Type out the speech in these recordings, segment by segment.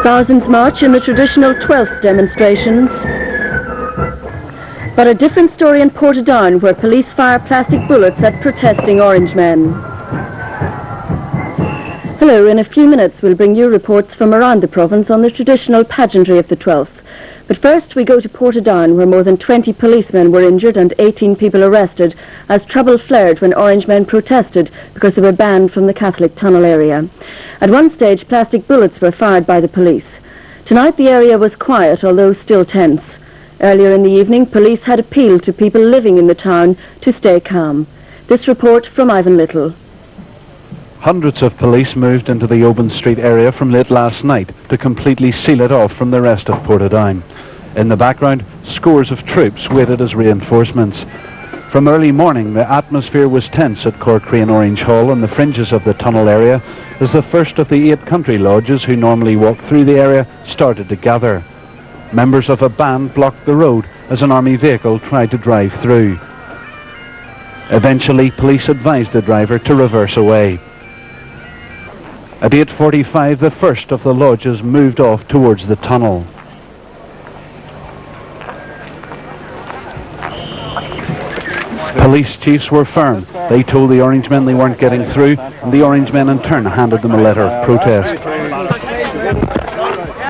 Thousands march in the traditional 12th demonstrations. But a different story in Portadown, where police fire plastic bullets at protesting Orangemen. Hello, in a few minutes we'll bring you reports from around the province on the traditional pageantry of the 12th. But first we go to Portadown, where more than 20 policemen were injured and 18 people arrested as trouble flared when Orangemen protested because they were banned from the Catholic tunnel area. At one stage, plastic bullets were fired by the police. Tonight the area was quiet, although still tense. Earlier in the evening, police had appealed to people living in the town to stay calm. This report from Ivan Little. Hundreds of police moved into the Oban Street area from late last night to completely seal it off from the rest of Portadown. In the background, scores of troops waited as reinforcements. From early morning, the atmosphere was tense at Corcrane Orange Hall on the fringes of the tunnel area as the first of the 8 country lodges who normally walk through the area started to gather. Members of a band blocked the road as an army vehicle tried to drive through. Eventually, police advised the driver to reverse away. At 8:45, the first of the lodges moved off towards the tunnel. Police chiefs were firm. They told the Orangemen they weren't getting through, and the Orangemen in turn handed them a letter of protest.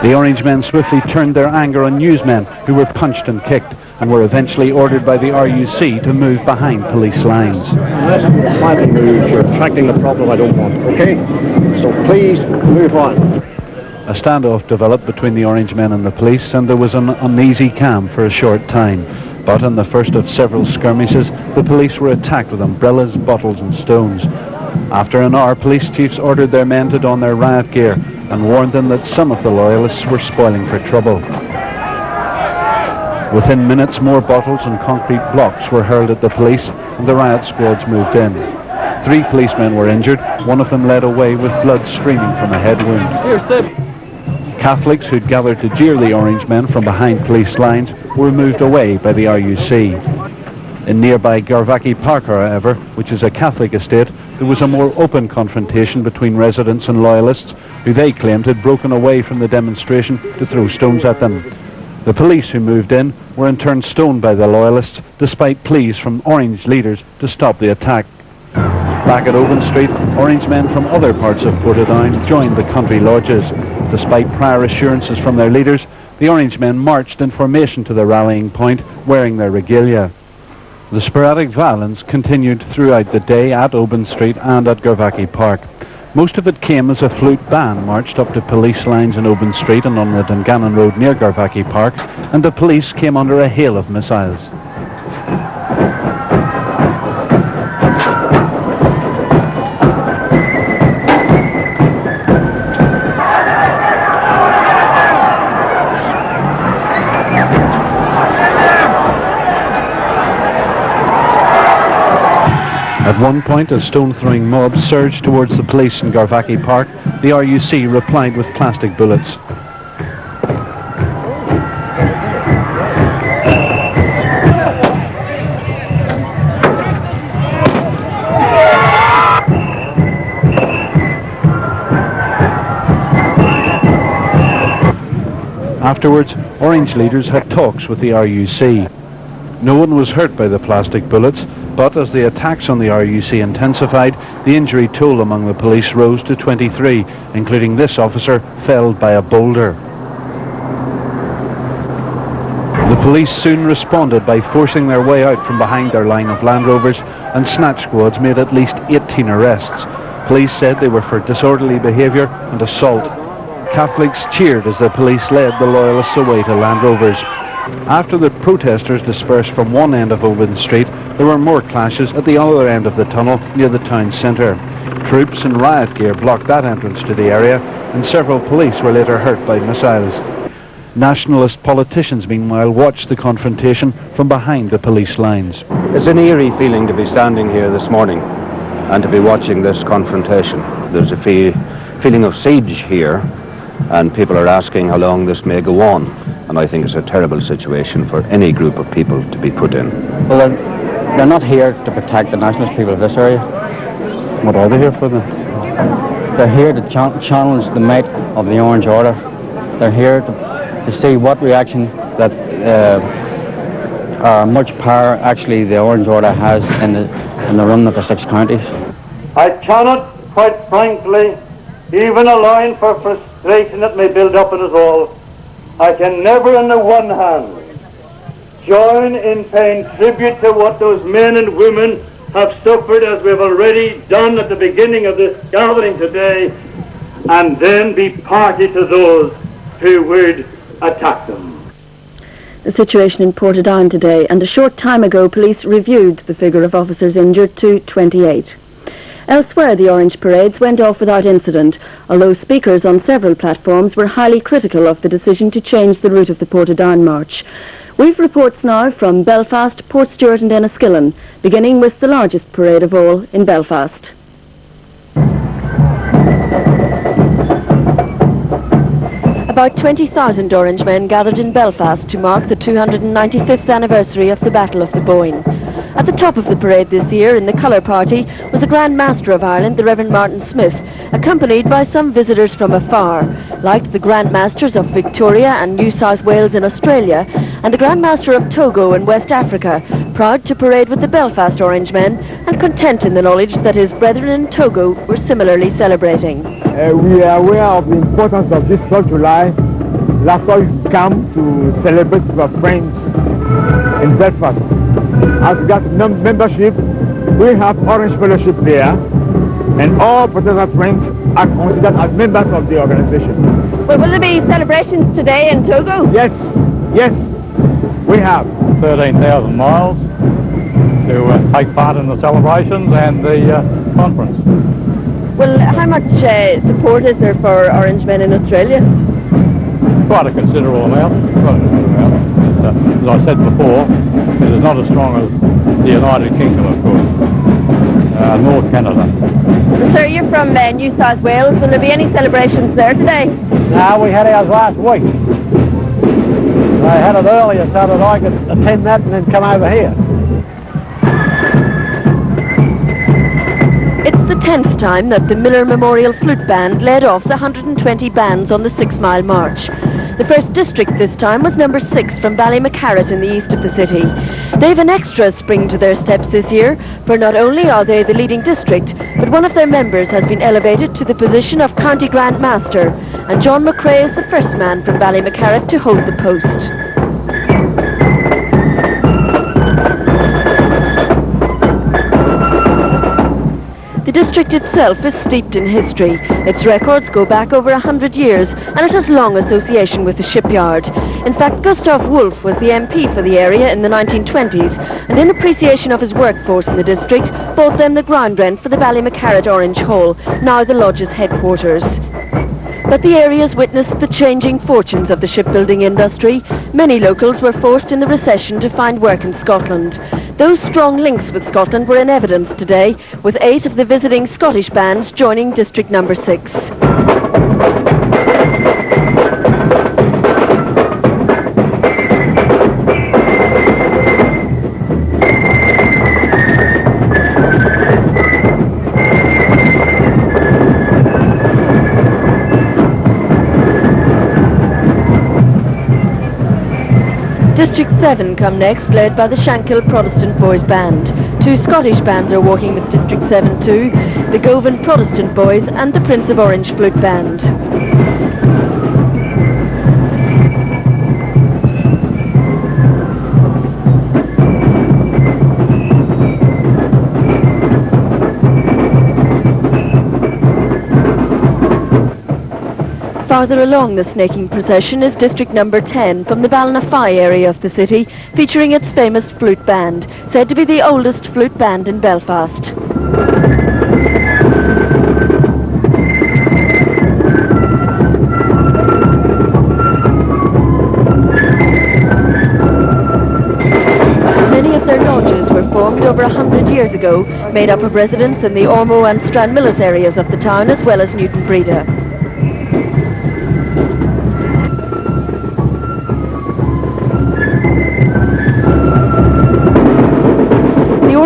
The Orangemen swiftly turned their anger on newsmen who were punched and kicked and were eventually ordered by the RUC to move behind police lines. Unless I can move, you're attracting the problem I don't want, okay? So please move on. A standoff developed between the Orangemen and the police, and there was an uneasy calm for a short time. But in the first of several skirmishes, the police were attacked with umbrellas, bottles and stones. After an hour, police chiefs ordered their men to don their riot gear and warned them that some of the loyalists were spoiling for trouble. Within minutes, more bottles and concrete blocks were hurled at the police, and the riot squads moved in. 3 policemen were injured, one of them led away with blood streaming from a head wound. Catholics who'd gathered to jeer the Orangemen from behind police lines were moved away by the RUC. In nearby Garvaki Park, however, which is a Catholic estate, there was a more open confrontation between residents and loyalists, who they claimed had broken away from the demonstration to throw stones at them. The police who moved in were in turn stoned by the loyalists, despite pleas from Orange leaders to stop the attack. Back at Oban Street, Orangemen from other parts of Portadown joined the country lodges. Despite prior assurances from their leaders, the Orangemen marched in formation to the rallying point, wearing their regalia. The sporadic violence continued throughout the day at Oban Street and at Garvaki Park. Most of it came as a flute band marched up to police lines in Oban Street and on the Dungannon Road near Garvaki Park, and the police came under a hail of missiles. At one point, a stone-throwing mob surged towards the police in Garvaki Park. The RUC replied with plastic bullets. Afterwards, Orange leaders had talks with the RUC. No one was hurt by the plastic bullets, but as the attacks on the RUC intensified, the injury toll among the police rose to 23, including this officer felled by a boulder. The police soon responded by forcing their way out from behind their line of Land Rovers, and snatch squads made at least 18 arrests. Police said they were for disorderly behaviour and assault. Catholics cheered as the police led the loyalists away to Land Rovers. After the protesters dispersed from one end of Oban Street, there were more clashes at the other end of the tunnel near the town centre. Troops in riot gear blocked that entrance to the area, and several police were later hurt by missiles. Nationalist politicians, meanwhile, watched the confrontation from behind the police lines. It's an eerie feeling to be standing here this morning and to be watching this confrontation. There's a feeling of siege here, and people are asking how long this may go on. And I think it's a terrible situation for any group of people to be put in. Well, they're not here to protect the nationalist people of this area. What are they here for then? They're here to challenge the might of the Orange Order They're here to see what reaction that much power actually the Orange Order has in the run of the 6 counties. I cannot, quite frankly, even allowing for frustration that may build up in us all, I can never on the one hand join in paying tribute to what those men and women have suffered, as we've already done at the beginning of this gathering today, and then be party to those who would attack them. The situation in Portadown today, and a short time ago police reviewed the figure of officers injured to 28. Elsewhere, the Orange Parades went off without incident, although speakers on several platforms were highly critical of the decision to change the route of the Portadown March. We've reports now from Belfast, Portstewart and Enniskillen, beginning with the largest parade of all in Belfast. About 20,000 Orangemen gathered in Belfast to mark the 295th anniversary of the Battle of the Boyne. At the top of the parade this year, in the colour party, was the Grand Master of Ireland, the Reverend Martin Smith, accompanied by some visitors from afar, like the Grand Masters of Victoria and New South Wales in Australia, and the Grand Master of Togo in West Africa, proud to parade with the Belfast Orangemen and content in the knowledge that his brethren in Togo were similarly celebrating. We are aware of the importance of this 12th July. Last year we come to celebrate with our friends in Belfast. As regards membership, we have Orange Fellowship there, and all Protestant friends are considered as members of the organization. Well, will there be celebrations today in Togo? Yes, we have. 13,000 miles to take part in the celebrations and the conference. Well, how much support is there for Orangemen in Australia? Quite a considerable amount. As I said before, it is not as strong as the United Kingdom, of course, nor Canada. Sir, you're from New South Wales. Will there be any celebrations there today? No, we had ours last week. I had it earlier so that I could attend that and then come over here. It's the 10th time that the Miller Memorial Flute Band led off the 120 bands on the 6-mile march. The first district this time was number 6 from Ballymacarrat in the east of the city. They've an extra spring to their steps this year, for not only are they the leading district, but one of their members has been elevated to the position of County Grand Master, and John McRae is the first man from Ballymacarrat to hold the post. The district itself is steeped in history. Its records go back over 100 years, and it has long association with the shipyard. In fact, Gustav Wolff was the MP for the area in the 1920s, and in appreciation of his workforce in the district, bought them the ground rent for the Ballymacarrat Orange Hall, now the lodge's headquarters. But the area's witnessed the changing fortunes of the shipbuilding industry. Many locals were forced in the recession to find work in Scotland. Those strong links with Scotland were in evidence today, with 8 of the visiting Scottish bands joining District Number 6. District 7 come next, led by the Shankill Protestant Boys Band. 2 Scottish bands are working with District 7 too, the Govan Protestant Boys and the Prince of Orange Flute Band. Farther along the snaking procession is District Number 10 from the Ballinafie area of the city, featuring its famous flute band, said to be the oldest flute band in Belfast. Many of their lodges were formed over 100 years ago, made up of residents in the Ormeau and Stranmillis areas of the town, as well as Newton Breda.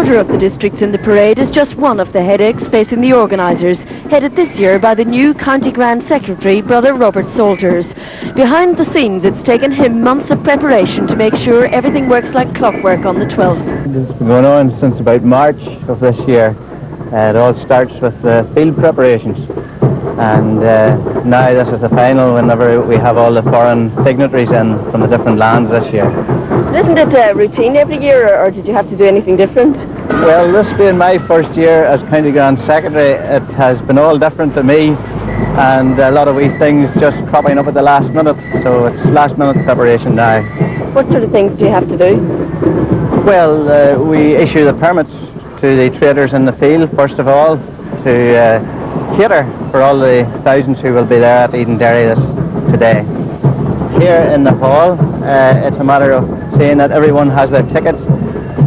order of the districts in the parade is just one of the headaches facing the organisers, headed this year by the new County Grand Secretary, Brother Robert Salters. Behind the scenes, it's taken him months of preparation to make sure everything works like clockwork on the 12th. It's been going on since about March of this year. It all starts with the field preparations, and now this is the final whenever we have all the foreign dignitaries in from the different lands this year. Isn't it routine every year, or did you have to do anything different? Well, this being my first year as County Grand Secretary, it has been all different to me, and a lot of wee things just cropping up at the last minute, so it's last minute preparation now. What sort of things do you have to do? Well, we issue the permits to the traders in the field, first of all, to cater for all the thousands who will be there at Edenderry today. Here in the hall, it's a matter of seeing that everyone has their tickets,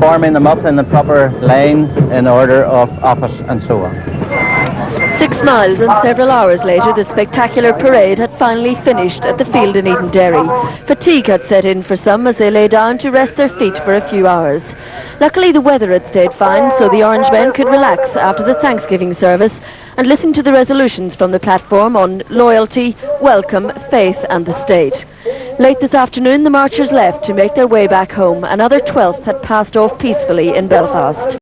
forming them up in the proper line in order of office and so on. 6 miles and several hours later, the spectacular parade had finally finished at the field in Edenderry. Fatigue had set in for some as they lay down to rest their feet for a few hours. Luckily, the weather had stayed fine, so the Orange men could relax after the Thanksgiving service and listen to the resolutions from the platform on loyalty, welcome, faith and the state. Late this afternoon, the marchers left to make their way back home. Another 12th had passed off peacefully in Belfast.